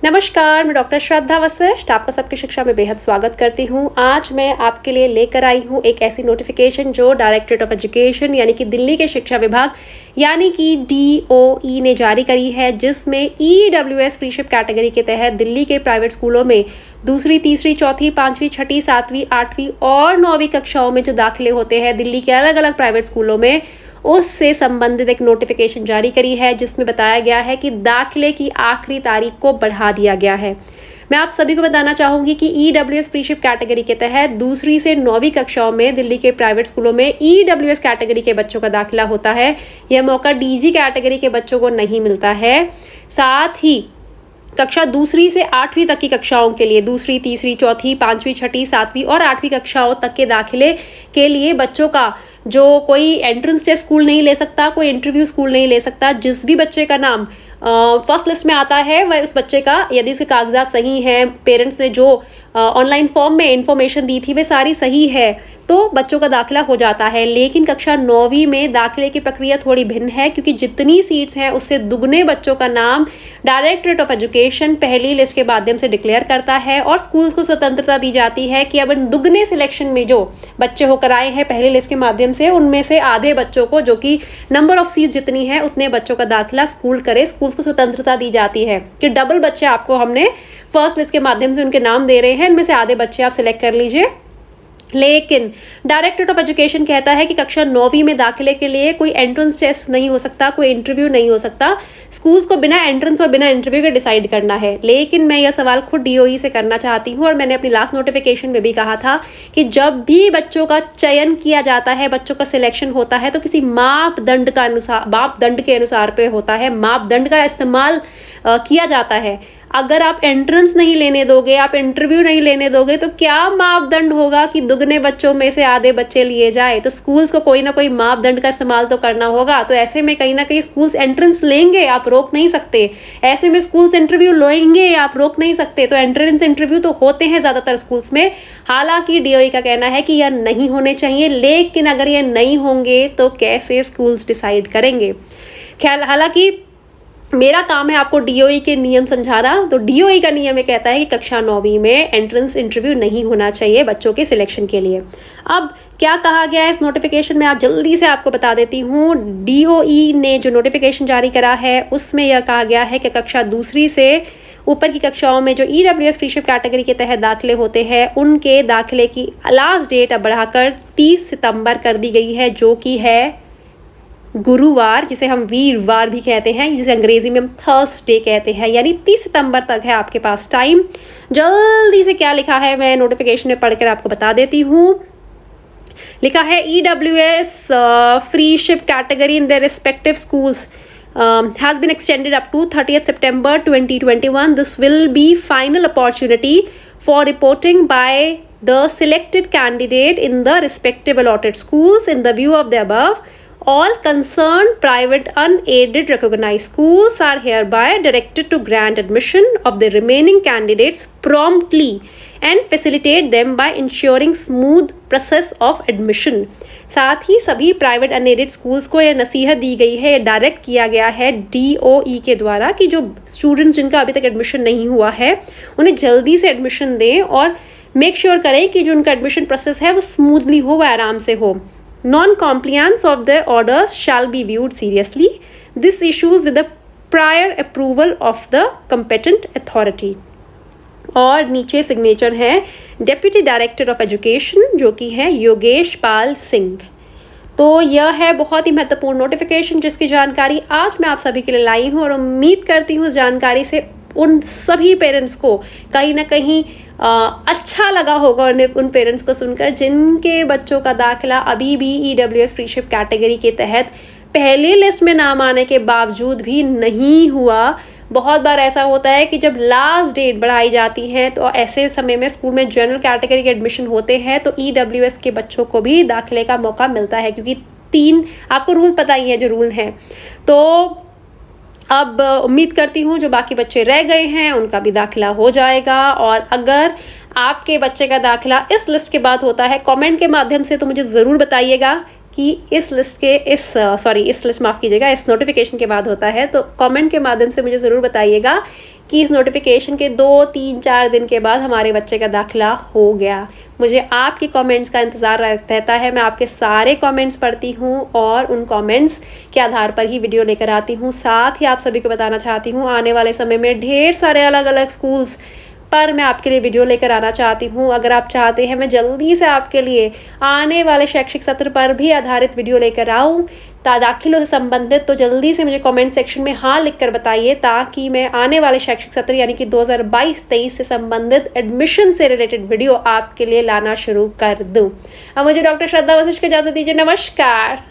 नमस्कार, मैं डॉक्टर श्रद्धा वशिष्ठ आपका सबकी शिक्षा में बेहद स्वागत करती हूँ। आज मैं आपके लिए लेकर आई हूँ एक ऐसी नोटिफिकेशन जो डायरेक्टरेट ऑफ एजुकेशन यानी कि दिल्ली के शिक्षा विभाग यानी कि DOE ने जारी करी है, जिसमें EWS फ्रीशिप कैटेगरी के तहत दिल्ली के प्राइवेट स्कूलों में दूसरी, तीसरी, चौथी, पाँचवीं, छठी, सातवीं, आठवीं और 9वीं कक्षाओं में जो दाखिले होते हैं दिल्ली के अलग अलग प्राइवेट स्कूलों में, उससे संबंधित एक नोटिफिकेशन जारी करी है, जिसमें बताया गया है कि दाखिले की आखिरी तारीख को बढ़ा दिया गया है। मैं आप सभी को बताना चाहूँगी कि EWS फ्रीशिप कैटेगरी के तहत दूसरी से 9वीं कक्षाओं में दिल्ली के प्राइवेट स्कूलों में EWS कैटेगरी के बच्चों का दाखिला होता है। यह मौका DG कैटेगरी के बच्चों को नहीं मिलता है। साथ ही कक्षा दूसरी से 8वीं तक की कक्षाओं के लिए दूसरी, तीसरी, चौथी, पाँचवीं, छठी, सातवीं और 8वीं कक्षाओं तक के दाखिले के लिए बच्चों का जो कोई एंट्रेंस टेस्ट स्कूल नहीं ले सकता, कोई इंटरव्यू स्कूल नहीं ले सकता। जिस भी बच्चे का नाम फर्स्ट लिस्ट में आता है वह उस बच्चे का, यदि उसके कागजात सही हैं, पेरेंट्स ने जो ऑनलाइन फॉर्म में इन्फॉर्मेशन दी थी वे सारी सही है, तो बच्चों का दाखिला हो जाता है। लेकिन कक्षा 9वीं में दाखिले की प्रक्रिया थोड़ी भिन्न है, क्योंकि जितनी सीट्स हैं उससे दुगने बच्चों का नाम डायरेक्टरेट ऑफ एजुकेशन पहली लिस्ट के माध्यम से डिक्लेयर करता है और स्कूल्स को स्वतंत्रता दी जाती है कि अब इन दुगने सिलेक्शन में जो बच्चे होकर आए हैं पहली लिस्ट के माध्यम से, उनमें से आधे बच्चों को, जो कि नंबर ऑफ सीट्स जितनी है उतने बच्चों का दाखिला स्कूल करे। स्कूल्स को स्वतंत्रता दी जाती है कि डबल बच्चे आपको हमने फर्स्ट लिस्ट के माध्यम से उनके नाम दे रहे हैं, इनमें से आधे बच्चे आप सिलेक्ट कर लीजिए। लेकिन डायरेक्टरेट ऑफ एजुकेशन कहता है कि कक्षा 9वीं में दाखिले के लिए कोई एंट्रेंस टेस्ट नहीं हो सकता, कोई इंटरव्यू नहीं हो सकता। स्कूल्स को बिना एंट्रेंस और बिना इंटरव्यू के डिसाइड करना है। लेकिन मैं यह सवाल खुद DOE से करना चाहती हूँ और मैंने अपनी लास्ट नोटिफिकेशन में भी कहा था कि जब भी बच्चों का चयन किया जाता है, बच्चों का सिलेक्शन होता है, तो किसी मापदंड के अनुसार पे होता है, मापदंड का इस्तेमाल किया जाता है। अगर आप एंट्रेंस नहीं लेने दोगे, आप इंटरव्यू नहीं लेने दोगे, तो क्या मापदंड होगा कि दुगने बच्चों में से आधे बच्चे लिए जाए? तो स्कूल्स को कोई ना कोई मापदंड का इस्तेमाल तो करना होगा। तो ऐसे में कहीं ना कहीं स्कूल्स एंट्रेंस लेंगे, आप रोक नहीं सकते। ऐसे में स्कूल्स इंटरव्यू लेंगे, आप रोक नहीं सकते। तो एंट्रेंस इंटरव्यू तो होते हैं ज़्यादातर स्कूल्स में। हालांकि DOE का कहना है कि यह नहीं होने चाहिए, लेकिन अगर यह नहीं होंगे तो कैसे स्कूल्स डिसाइड करेंगे? ख्याल हालांकि मेरा काम है आपको DOE के नियम समझाना। तो DOE का नियम ये कहता है कि कक्षा 9वीं में एंट्रेंस इंटरव्यू नहीं होना चाहिए बच्चों के सिलेक्शन के लिए। अब क्या कहा गया है इस नोटिफिकेशन में, आप जल्दी से आपको बता देती हूँ। DOE ने जो नोटिफिकेशन जारी करा है उसमें यह कहा गया है कि कक्षा दूसरी से ऊपर की कक्षाओं में जो EWS फ्रीशिप कैटेगरी के तहत दाखिले होते हैं, उनके दाखिले की लास्ट डेट अब बढ़ाकर 30 सितंबर कर दी गई है, जो कि है गुरुवार, जिसे हम वीरवार भी कहते हैं, जिसे अंग्रेजी में हम थर्सडे कहते हैं। यानी 30 सितंबर तक है आपके पास टाइम। जल्दी से क्या लिखा है मैं नोटिफिकेशन में पढ़कर आपको बता देती हूँ। लिखा है EWS freeship category in their respective schools has been extended up to 30th September 2021. This will be final opportunity for reporting by the selected candidate in the respective allotted schools. In the view of the above, all concerned private unaided recognized schools are hereby directed to grant admission of the remaining candidates promptly and facilitate them by ensuring smooth process of admission. साथ ही सभी private unaided schools को यह नसीहत दी गई है, direct किया गया है DOE के द्वारा कि जो स्टूडेंट्स जिनका अभी तक एडमिशन नहीं हुआ है उन्हें जल्दी से एडमिशन दें और मेक श्योर करें कि जो उनका एडमिशन प्रोसेस है वो स्मूथली हो, वह आराम से हो। Non-compliance of the orders shall be viewed seriously. This issues with the prior approval of the competent authority. और नीचे सिग्नेचर है डेप्यूटी डायरेक्टर ऑफ एजुकेशन, जो कि है योगेश पाल सिंह। तो यह है बहुत ही महत्वपूर्ण नोटिफिकेशन, जिसकी जानकारी आज मैं आप सभी के लिए लाई हूँ और उम्मीद करती हूँ उस जानकारी से उन सभी पेरेंट्स को कहीं ना कहीं अच्छा लगा होगा, उन पेरेंट्स को सुनकर जिनके बच्चों का दाखिला अभी भी EWS फ्रीशिप कैटेगरी के तहत पहली लिस्ट में नाम आने के बावजूद भी नहीं हुआ। बहुत बार ऐसा होता है कि जब लास्ट डेट बढ़ाई जाती है तो ऐसे समय में स्कूल में जनरल कैटेगरी के एडमिशन होते हैं तो EWS के बच्चों को भी दाखिले का मौका मिलता है, क्योंकि 3 आपको रूल पता ही है जो रूल हैं। तो अब उम्मीद करती हूँ जो बाकी बच्चे रह गए हैं उनका भी दाखिला हो जाएगा। और अगर आपके बच्चे का दाखिला इस लिस्ट के बाद होता है, कमेंट के माध्यम से तो मुझे ज़रूर बताइएगा कि इस लिस्ट के इस लिस्ट माफ़ कीजिएगा, इस नोटिफिकेशन के बाद होता है। तो कमेंट के माध्यम से मुझे ज़रूर बताइएगा कि इस नोटिफिकेशन के 2, 3, 4 दिन के बाद हमारे बच्चे का दाखिला हो गया। मुझे आपके कमेंट्स का इंतज़ार रहता है। मैं आपके सारे कमेंट्स पढ़ती हूँ और उन कमेंट्स के आधार पर ही वीडियो लेकर आती हूँ। साथ ही आप सभी को बताना चाहती हूँ, आने वाले समय में ढेर सारे अलग अलग स्कूल्स पर मैं आपके लिए वीडियो लेकर आना चाहती हूँ। अगर आप चाहते हैं मैं जल्दी से आपके लिए आने वाले शैक्षिक सत्र पर भी आधारित वीडियो लेकर आऊँ दाखिलों से संबंधित, तो जल्दी से मुझे कमेंट सेक्शन में हाँ लिखकर बताइए, ताकि मैं आने वाले शैक्षिक सत्र यानी कि 2022-23 से संबंधित एडमिशन से रिलेटेड वीडियो आपके लिए लाना शुरू कर दूँ। अब मुझे डॉक्टर श्रद्धा वशिष्ठ को इजाज़त दीजिए। नमस्कार।